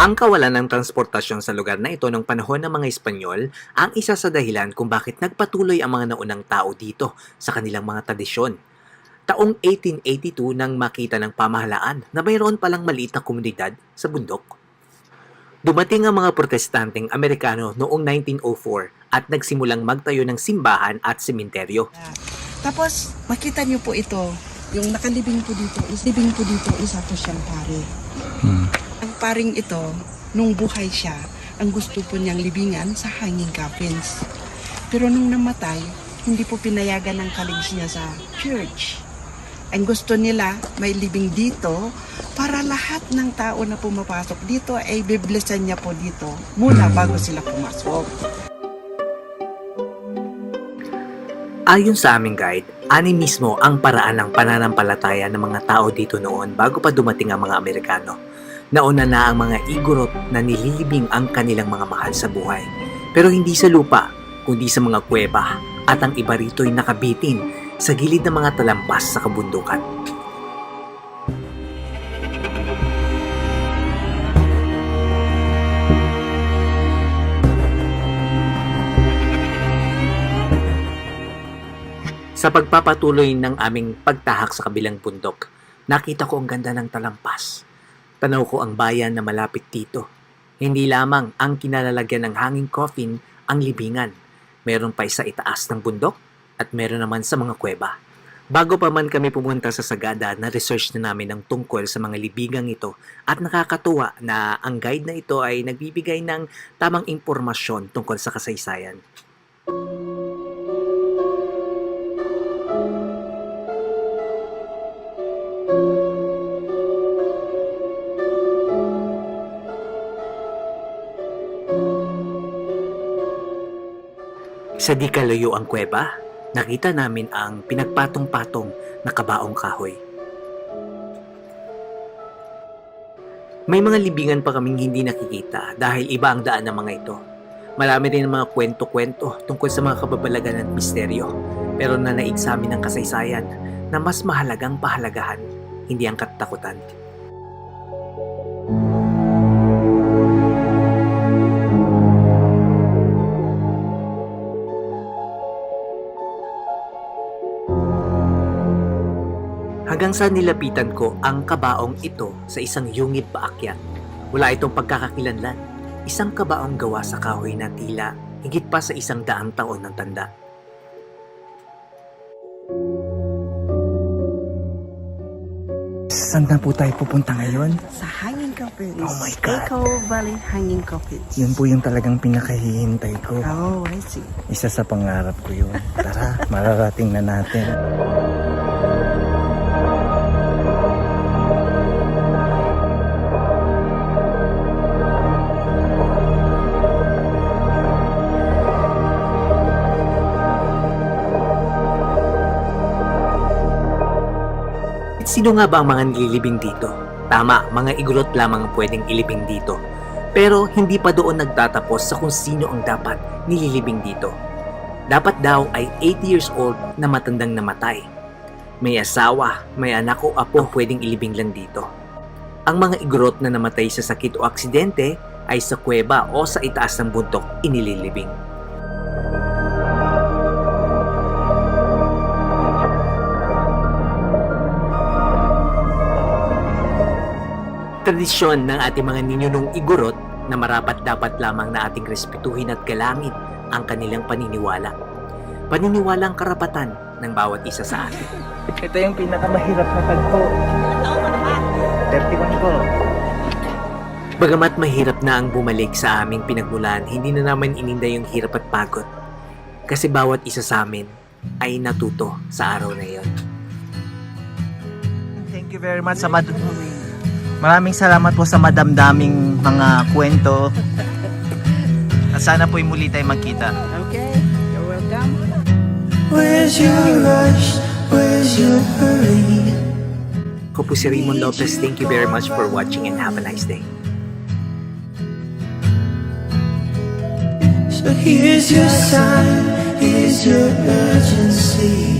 Ang kawalan ng transportasyon sa lugar na ito noong panahon ng mga Espanyol ang isa sa dahilan kung bakit nagpatuloy ang mga naunang tao dito sa kanilang mga tradisyon. Taong 1882 nang makita ng pamahalaan na mayroon palang maliit na komunidad sa bundok. Dumating ang mga protestanteng Amerikano noong 1904 at nagsimulang magtayo ng simbahan at sementeryo. Tapos, makita niyo po ito, yung nakalibing po dito is ato siyang pare. Ang paring ito, nung buhay siya, ang gusto po niyang libingan sa hanging coffins. Pero nung namatay, hindi po pinayagan ng colleagues niya sa church. Ang gusto nila, may libing dito para lahat ng tao na pumapasok dito ay biblesan niya po dito muna bago sila pumasok. Ayon sa aming guide, ani mismo ang paraan ng pananampalataya ng mga tao dito noon bago pa dumating ang mga Amerikano. Nauna na ang mga Igorot na nililibing ang kanilang mga mahal sa buhay. Pero hindi sa lupa, kundi sa mga kuweba at ang iba rito'y nakabitin sa gilid ng mga talampas sa kabundukan. Sa pagpapatuloy ng aming pagtahak sa kabilang bundok, nakita ko ang ganda ng talampas. Tanaw ko ang bayan na malapit dito. Hindi lamang ang kinalalagyan ng hanging coffin ang libingan. Meron pa isa itaas ng bundok at meron naman sa mga kuweba. Bago pa man kami pumunta sa Sagada, na-research na namin ang tungkol sa mga libigang ito at nakakatuwa na ang guide na ito ay nagbibigay ng tamang impormasyon tungkol sa kasaysayan. Sa di kalayo ang kuweba, nakita namin ang pinagpatong-patong na kabaong kahoy. May mga libingan pa kaming hindi nakikita dahil iba ang daan ng mga ito. Marami rin ang mga kwento-kwento tungkol sa mga kababalagan at misteryo, pero nanaig sa amin ng kasaysayan na mas mahalagang pahalagahan, hindi ang katatakutan. Hanggang sa nilapitan ko ang kabaong ito sa isang yungib paakyat. Wala itong pagkakakilanlan. Isang kabaong gawa sa kahoy na tila higit pa sa 100 taon ng tanda. Saan na po tayo pupunta ngayon? Sa hanging coffins. Oh my God. Echo Valley Hanging Coffins. Yun po yung talagang pinakahihintay ko. Oh, I see. Isa sa pangarap ko yun. Tara, mararating na natin. Sino nga ba ang mga nililibing dito? Tama, mga Igorot lamang ang pwedeng ilibing dito. Pero hindi pa doon nagtatapos sa kung sino ang dapat nililibing dito. Dapat daw ay 80 years old na matandang namatay. May asawa, may anak o apo pwedeng ilibing lang dito. Ang mga Igorot na namatay sa sakit o aksidente ay sa kuweba o sa itaas ng bundok inililibing. Tradisyon ng ating mga ninyunong Igorot na marapat dapat lamang na ating respetuhin at galangin ang kanilang paniniwala. Paniniwala ang karapatan ng bawat isa sa atin. Ito yung pinakamahirap na tagpo. 31 po. Bagamat mahirap na ang bumalik sa aming pinagmulan, hindi na naman ininda yung hirap at pagod. Kasi bawat isa sa amin ay natuto sa araw na iyon. Thank you very much sa Maraming salamat po sa madamdaming mga kwento. At sana po'y muli tayo magkita. Okay, you're welcome. Where's your rush? Where's your hurry? Ako po si Raymond Lopez. Thank you very much for watching and have a nice day. So here's your sign, here's your urgency.